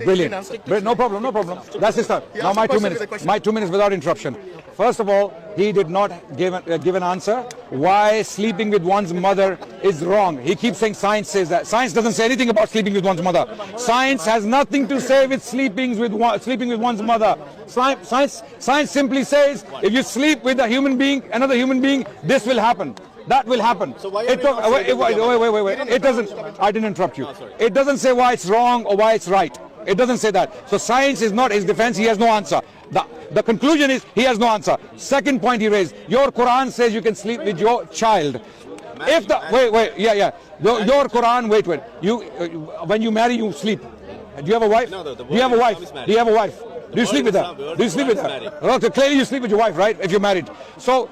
Brilliant. No problem, no problem. That's his time. Now my 2 minutes. My 2 minutes without interruption. First of all, he did not give an answer why sleeping with one's mother is wrong. He keeps saying science says that. Science doesn't say anything about sleeping with one's mother. Science has nothing to say with sleeping with one's mother. Science simply says if you sleep with a human being, another human being, this will happen. That will happen. So why wait. It doesn't. I didn't interrupt you. It doesn't say why it's wrong or why it's right. It doesn't say that. So science is not his defense. He has no answer. The conclusion is he has no answer. Second point he raised. Your Quran says you can sleep with your child. If the your Quran. Wait. You when you marry you sleep. Do you have a wife? No, do you have a wife? Do you have a wife? Do you sleep with her? Do you sleep with her? Okay, clearly you sleep with your wife, right? If you're married. So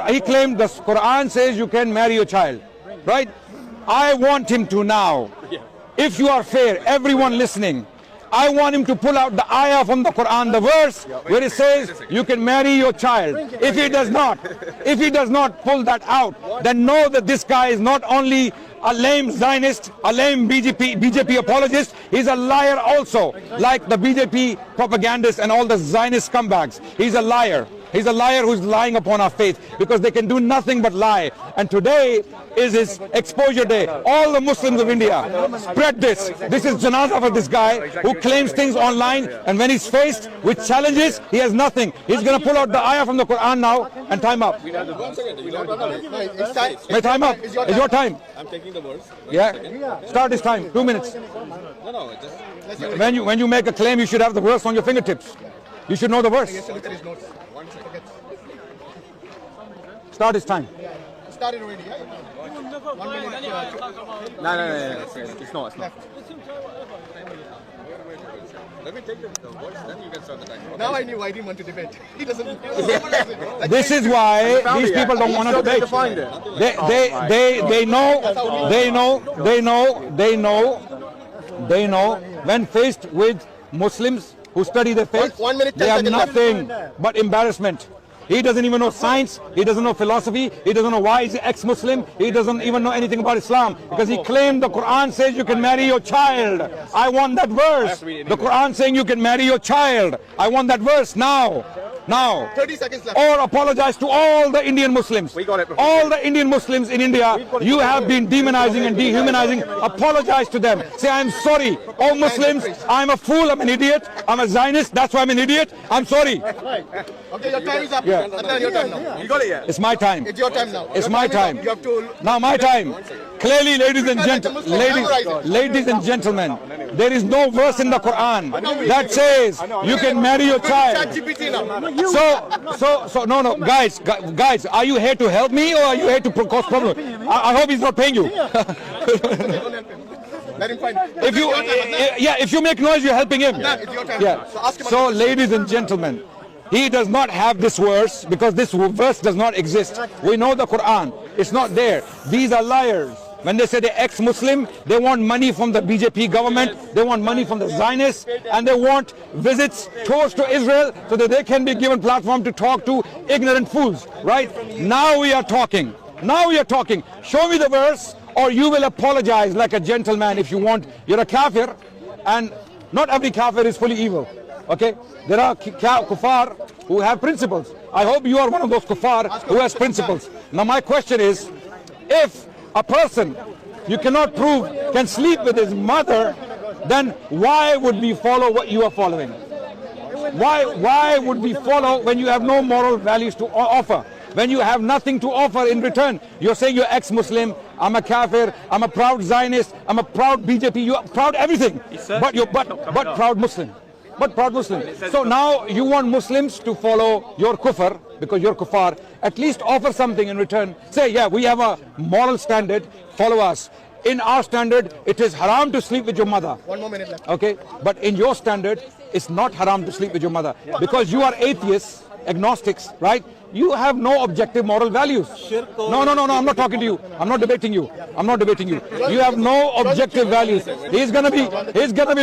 he claimed the Quran says you can marry your child, right? I want him to now, if you are fair, everyone listening, I want him to pull out the ayah from the Quran, the verse where it says you can marry your child. If he does not pull that out, then know that this guy is not only a lame Zionist, a lame BJP apologist, he's a liar also, like the BJP propagandists and all the Zionist scumbags. He's a liar. He's a liar who's lying upon our faith because they can do nothing but lie. And today is his exposure day. All the Muslims of India, spread this. This is janazah for this guy who claims things online, and when he's faced with challenges, he has nothing. He's going to pull out the ayah from the Quran now and time up. My time up. It's your time. I'm taking the words. Yeah. Start this time. 2 minutes. No. Just when you make a claim, you should have the verse on your fingertips. You should know the verse. Start his time. Started already, yeah? 1 minute. No. It's not. Let me take the words, then you can start the time. Now I knew I didn't want to debate. He doesn't. This is why these people don't want to debate. They know when faced with Muslims who study their faith, 1 minute, they have 10 seconds nothing but embarrassment. He doesn't even know science, he doesn't know philosophy, he doesn't know why he's ex-Muslim, he doesn't even know anything about Islam, because he claimed the Quran says you can marry your child. I want that verse. The Quran saying you can marry your child. I want that verse now. 30 seconds left. Or apologize to all the Indian Muslims. We got it. All the Indian Muslims in India, you have been demonizing and dehumanizing. Apologize to them. Say, I'm sorry. All Muslims, I'm a fool, I'm an idiot, I'm a Zionist, that's why I'm an idiot. I'm sorry. Okay, your time is up. Yeah. Adnan, your time now. You got it, yeah? It's my time. It's your time now. It's Your my is time. up. You have to. Now my time. Clearly, ladies and gentlemen, there is no verse in the Quran that says you can marry your child. ChatGPT now. No, guys, are you here to help me or are you here to cause problem? I hope he's not paying you. Let him find. If you make noise, you're helping him. It's your time. Yeah. So ask him. So, ladies and gentlemen, he does not have this verse because this verse does not exist. We know the Quran. It's not there. These are liars. When they say they're ex-Muslim, they want money from the BJP government, they want money from the Zionists, and they want visits, tours to Israel so that they can be given platform to talk to ignorant fools, right? Now we are talking. Show me the verse or you will apologize like a gentleman if you want. You're a kafir, and not every kafir is fully evil, okay? There are kuffar who have principles. I hope you are one of those kuffar who has principles. Now my question is, if a person you cannot prove can sleep with his mother, then why would we follow what you are following? Why would we follow when you have no moral values to offer? When you have nothing to offer in return? You're saying you're ex-Muslim, I'm a kafir, I'm a proud Zionist, I'm a proud BJP, you're proud everything, but proud Muslim. But proud Muslim. So now you want Muslims to follow your kufr because you're kuffar. At least offer something in return. Say, yeah, we have a moral standard, follow us. In our standard, it is haram to sleep with your mother. 1 more minute left. Okay, but in your standard, it's not haram to sleep with your mother. Because you are atheists, agnostics, right? You have no objective moral values. No, I'm not talking to you. I'm not debating you. You have no objective values. He's gonna be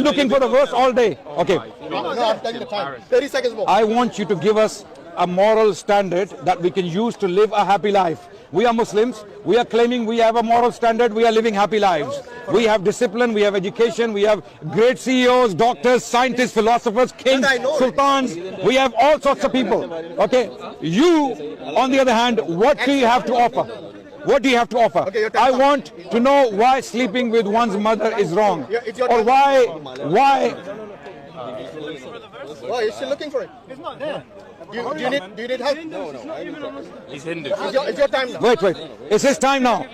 looking for the verse all day. Okay. No, I'm telling the time. 30 seconds more. I want you to give us a moral standard that we can use to live a happy life. We are Muslims. We are claiming we have a moral standard. We are living happy lives. We have discipline. We have education. We have great CEOs, doctors, scientists, philosophers, kings, sultans. We have all sorts of people. Okay. You, on the other hand, what do you have to offer? What do you have to offer? Okay, your time I comes. want to know why sleeping with one's mother is wrong, Yeah, it's your or time. why. Oh, you're still looking for it? It's not there. Do you need help? No. He's Hindu. It's your time now. Wait. It's his time now.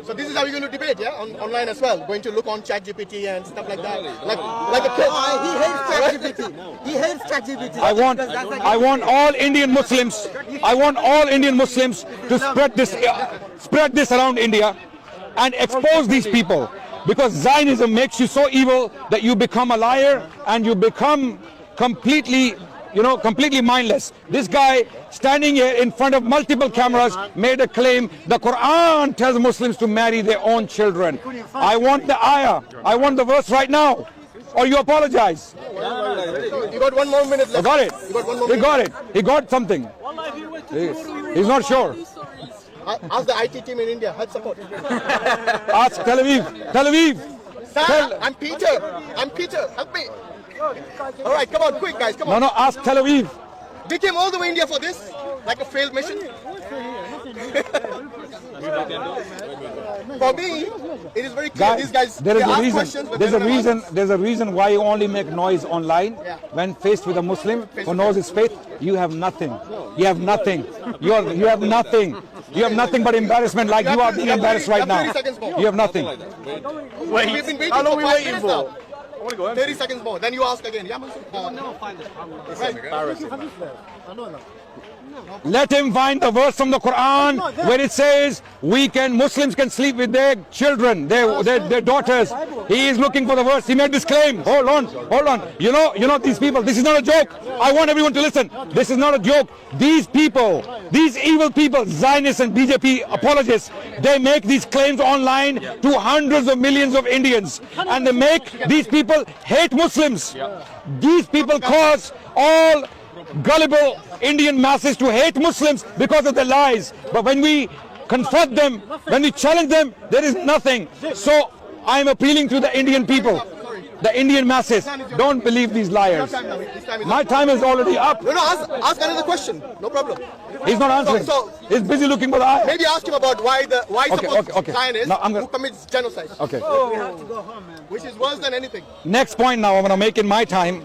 So this is how you're going to debate, yeah? Online as well. Going to look on ChatGPT and stuff like that. Like a kid. He hates ChatGPT. He hates ChatGPT. I want all Indian Muslims. I want all Indian Muslims to spread this around India and expose these people, because Zionism makes you so evil that you become a liar and you become completely mindless. This guy standing here in front of multiple cameras made a claim the Quran tells Muslims to marry their own children. I want the ayah. I want the verse right now, or you apologize. You got 1 more minute I left. got it. You got 1 more He minute. got it. He got something. He's not sure. Ask the IT team in India. Help support. Ask Tel Aviv. Tel Aviv. Sir, I'm Peter. Help me. All right, come on, quick, guys. Come No, on. ask Tel Aviv. They came all the way India for this, like a failed mission. For me, it is very clear. These guys, there is they a ask reason. questions, but they don't have answers. There's a reason why you only make noise online. Yeah. When faced with a Muslim who knows his faith, you have nothing. You have nothing. You have nothing. You have nothing but embarrassment, like you are being embarrassed right now. 30 seconds more. You have nothing. We've been waiting for 5 minutes now. 30 seconds more. Then you ask again. Yeah, Let him find the verse from the Quran where it says Muslims can sleep with their children, their daughters. He is looking for the verse. He made this claim. Hold on. You know these people. This is not a joke. I want everyone to listen. This is not a joke. These people, these evil people, Zionists and BJP apologists, they make these claims online to hundreds of millions of Indians, and they make these people hate Muslims. These people cause all gullible Indian masses to hate Muslims because of their lies. But when we confront them, when we challenge them, there is nothing. So I'm appealing to the Indian people, the Indian masses. Don't believe these liars. My time is already up. No, ask another question. No problem. He's not answering. So- He's busy looking for the ayah. Maybe ask him about why Okay. Zionists Now I'm who gonna- commits genocide, Okay. which is worse than anything. Next point now I'm going to make in my time.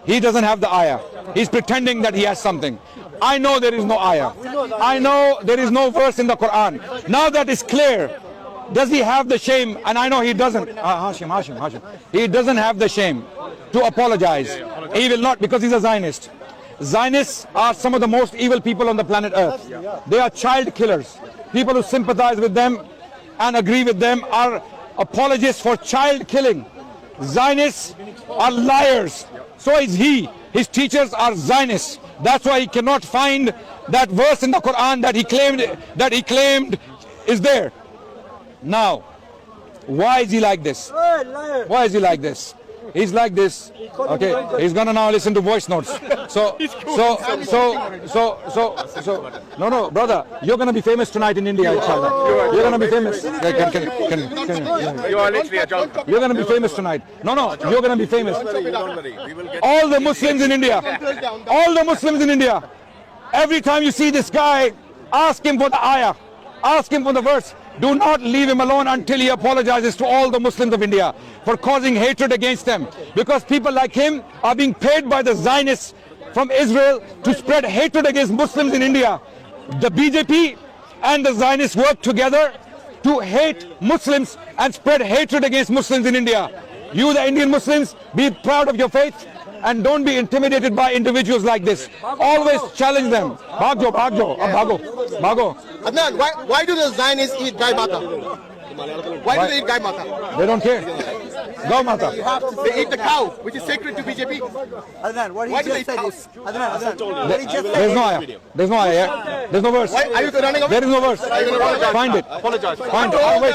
He doesn't have the ayah. He's pretending that he has something. I know there is no ayah. I know there is no verse in the Quran. Now that is clear, does he have the shame? And I know he doesn't. Hashim. He doesn't have the shame to apologize. He will not, because he's a Zionist. Zionists are some of the most evil people on the planet Earth. They are child killers. People who sympathize with them and agree with them are apologists for child killing. Zionists are liars. So is he. His teachers are Zionists. That's why he cannot find that verse in the Quran that he claimed is there. Now, why is he like this? Why is he like this? He's like this. Okay, he's gonna now listen to voice notes. No, brother, you're gonna be famous tonight in India, inshallah. You're gonna be famous. You are literally a joke. You're gonna be famous tonight. No, you're gonna be famous. Don't worry. We will get. All the Muslims in India, every time you see this guy, ask him for the ayah, ask him for the verse. Do not leave him alone until he apologizes to all the Muslims of India for causing hatred against them. Because people like him are being paid by the Zionists from Israel to spread hatred against Muslims in India. The BJP and the Zionists work together to hate Muslims and spread hatred against Muslims in India. You, the Indian Muslims, be proud of your faith and don't be intimidated by individuals like this. Always challenge them. Bhagjo. Adnan, why do the Zionists eat gai mata? Why do they eat gai mata? They don't care. Gau Mata. They eat the cow, which is sacred to BJP. Adnan, what Why he do they just said cow? is, Adnan, what he just There's said no is, ayah. There's no ayah. Yeah? There's no verse. Why are you running away? There is no verse. Find it. Apologize. Find it. I'll wait.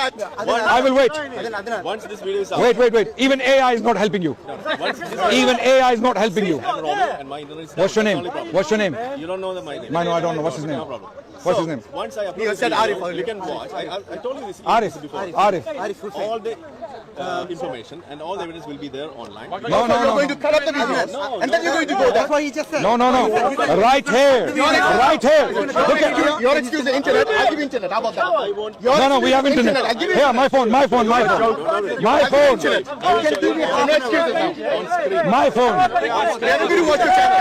I will wait. Adnan, Once this video is out, Wait. Even AI is not helping you. once this is Even AI is not helping you. problem and my internet is What's your name? only problem. What's your name? You don't know my name. No, I don't know. What's his name? No problem. What's his name? Once I upload He this said video, Arif earlier. you can watch. I told you this Arif. before. Arif. All the information and all the evidence will be there online. No. You're going to cut up the videos, and then you're going to go there. that's what he just said. No. Right here. Right here. Look at Your excuse the internet. I'll give you internet. How about that? No, we have internet. I'll give you Here, my phone. My phone. internet. I can give you no excuses now. My phone. They're going to watch your channel.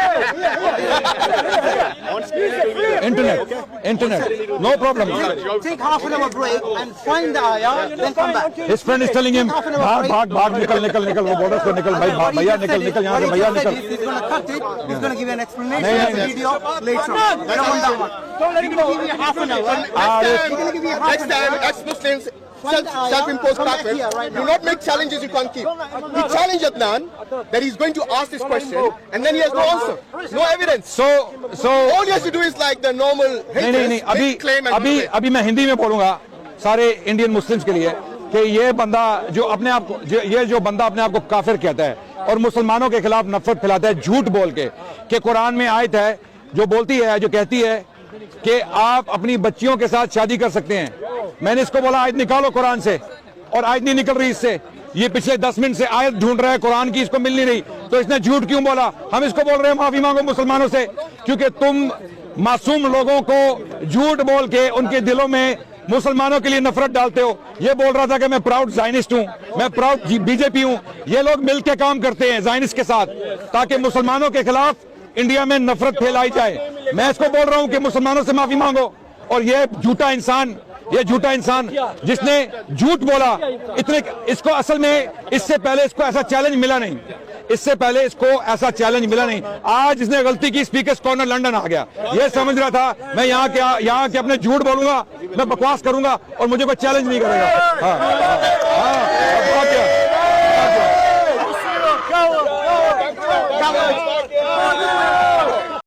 On screen it will be there. Internet. No problem. Take half an hour break and find the ayah, then come back. His friend is telling him, भाग निकल वो बोल रहा है निकल भाई भैया निकल यहाँ से भैया निकल. He's going to cut it. He's going to give you an explanation No. of the video later on. I don't want that one. He's going to give you half an hour. He's going to give you half Next an time, hour. ex-Muslims Find the ayah, self-imposed come back kafir, here right do now. not make challenges you can't keep. He challenged Adnan that he's going to ask this question, and then he has no answer, no evidence. So All he has to do is like the normal haters, नहीं make claim and अभी claim. अभी मैं हिंदी में बोलूंगा सारे Indian Muslims के लिए कि ये बंदा जो अपने आप को ये जो बंदा अपने आप को काफिर कहता है और मुसलमानों के खिलाफ नफरत फैलाता है झूठ बोल के कि कुरान में आयत है जो बोलती है जो कहती है कि आप अपनी बच्चियों के साथ शादी कर सकते हैं. मैंने इसको बोला आयत निकालो कुरान से और आयत नहीं निकल रही इससे. ये पिछले 10 मिनट से आयत ढूंढ रहा है कुरान की, इसको मिल नहीं रही. तो इसने झूठ क्यों बोला? हम इसको बोल रहे हैं माफी मांगो मुसलमानों से क्योंकि तुम मासूम लोगों को झूठ बोल के उनके दिलों में मुसलमानों के लिए नफरत डालते हो. ये बोल रहा था कि मैं प्राउड ज़ायनिस्ट हूं, मैं प्राउड बीजेपी हूं. ये लोग मिलकर काम करते हैं ज़ायनिस्ट के साथ ताकि मुसलमानों के खिलाफ इंडिया में नफरत फैलाई जाए. मैं इसको बोल रहा हूं कि मुसलमानों से माफी मांगो. और ये झूठा इंसान जिसने झूठ बोला इतने, इसको असल में इससे पहले इसको ऐसा चैलेंज मिला नहीं. इससे पहले इसको ऐसा चैलेंज मिला नहीं. आज इसने गलती की, स्पीकर्स कॉर्नर लंदन आ गया. ये समझ रहा था मैं यहाँ के अपने झूठ बोलूंगा, मैं बकवास करूंगा और मुझे कोई चैलेंज नहीं करेगा. हाँ.